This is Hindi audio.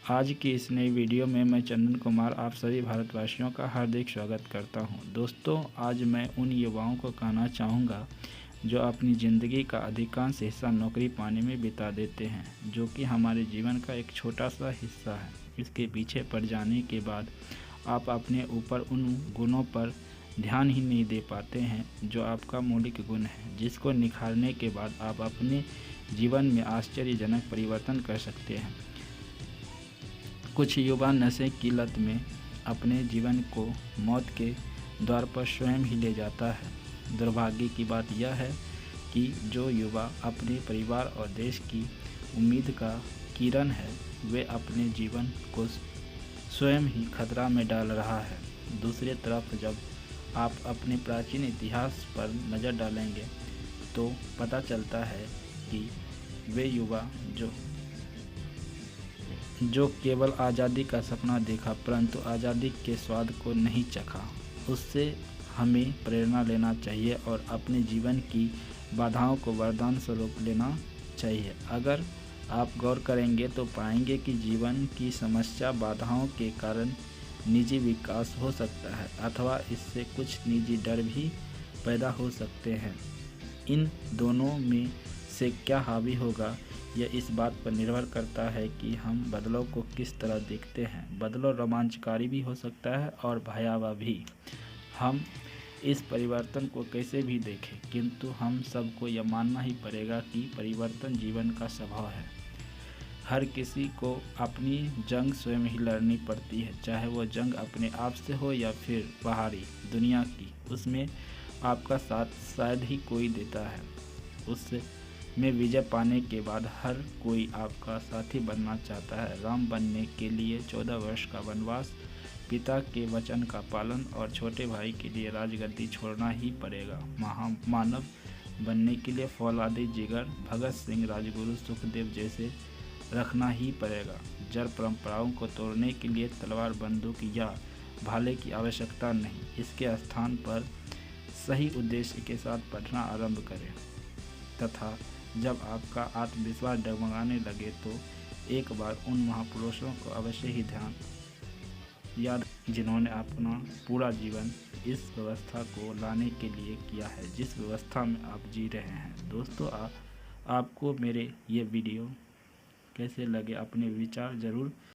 आज की इस नई वीडियो में मैं चंदन कुमार आप सभी भारतवासियों का हार्दिक स्वागत करता हूं। दोस्तों, आज मैं उन युवाओं को कहना चाहूँगा जो अपनी ज़िंदगी का अधिकांश हिस्सा नौकरी पाने में बिता देते हैं, जो कि हमारे जीवन का एक छोटा सा हिस्सा है। इसके पीछे पड़ जाने के बाद आप अपने ऊपर उन गुणों पर ध्यान ही नहीं दे पाते हैं जो आपका मौलिक गुण है, जिसको निखारने के बाद आप अपने जीवन में आश्चर्यजनक परिवर्तन कर सकते हैं। कुछ युवा नशे की लत में अपने जीवन को मौत के द्वार पर स्वयं ही ले जाता है। दुर्भाग्य की बात यह है कि जो युवा अपने परिवार और देश की उम्मीद का किरण है, वे अपने जीवन को स्वयं ही खतरा में डाल रहा है। दूसरी तरफ जब आप अपने प्राचीन इतिहास पर नज़र डालेंगे तो पता चलता है कि वे युवा जो केवल आज़ादी का सपना देखा परंतु आज़ादी के स्वाद को नहीं चखा, उससे हमें प्रेरणा लेना चाहिए और अपने जीवन की बाधाओं को वरदान स्वरूप लेना चाहिए। अगर आप गौर करेंगे तो पाएंगे कि जीवन की समस्या बाधाओं के कारण निजी विकास हो सकता है अथवा इससे कुछ निजी डर भी पैदा हो सकते हैं। इन दोनों में से क्या हावी होगा, यह इस बात पर निर्भर करता है कि हम बदलाव को किस तरह देखते हैं। बदलाव रोमांचकारी भी हो सकता है और भयावह भी। हम इस परिवर्तन को कैसे भी देखें, किंतु हम सबको यह मानना ही पड़ेगा कि परिवर्तन जीवन का स्वभाव है। हर किसी को अपनी जंग स्वयं ही लड़नी पड़ती है, चाहे वो जंग अपने आप से हो या फिर बाहरी दुनिया की। उसमें आपका साथ शायद ही कोई देता है। उसमें विजय पाने के बाद हर कोई आपका साथी बनना चाहता है। राम बनने के लिए 14 वर्ष का वनवास, पिता के वचन का पालन और छोटे भाई के लिए राजगद्दी छोड़ना ही पड़ेगा। मानव बनने के लिए फौलादी जिगर, भगत सिंह, राजगुरु, सुखदेव जैसे रखना ही पड़ेगा। जड़ परंपराओं को तोड़ने के लिए तलवार, बंदूक या भाले की आवश्यकता नहीं। इसके स्थान पर सही उद्देश्य के साथ पढ़ना आरंभ करें तथा जब आपका आत्मविश्वास डगमगाने लगे तो एक बार उन महापुरुषों को अवश्य ही याद जिन्होंने अपना पूरा जीवन इस व्यवस्था को लाने के लिए किया है जिस व्यवस्था में आप जी रहे हैं। दोस्तों, आपको मेरे ये वीडियो कैसे लगे, अपने विचार ज़रूर